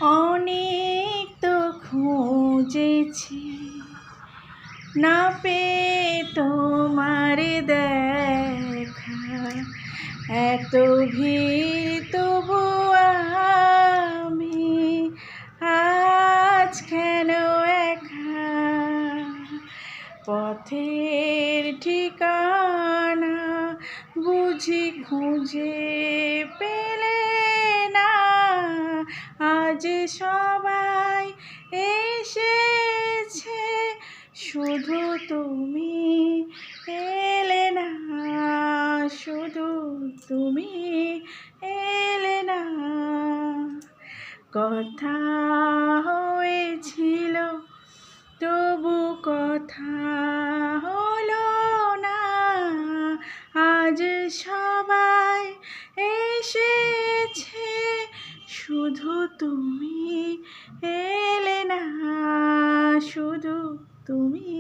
অনেক তো খুঁজেছি না পেয়ে তোমার দেখা, এত ভিড় তবু আমি আজ কেন একা। পথের ঠিকানা বুঝি খুঁজে পেলে না, আজ সবাই এসেছে শুধু তুমি এলে না, শুধু তুমি এলে না। কথা হয়েছিল তবু কথা হলো না, আজ সবাই এসেছে শুধু তুমি এলে না, শুধু তুমি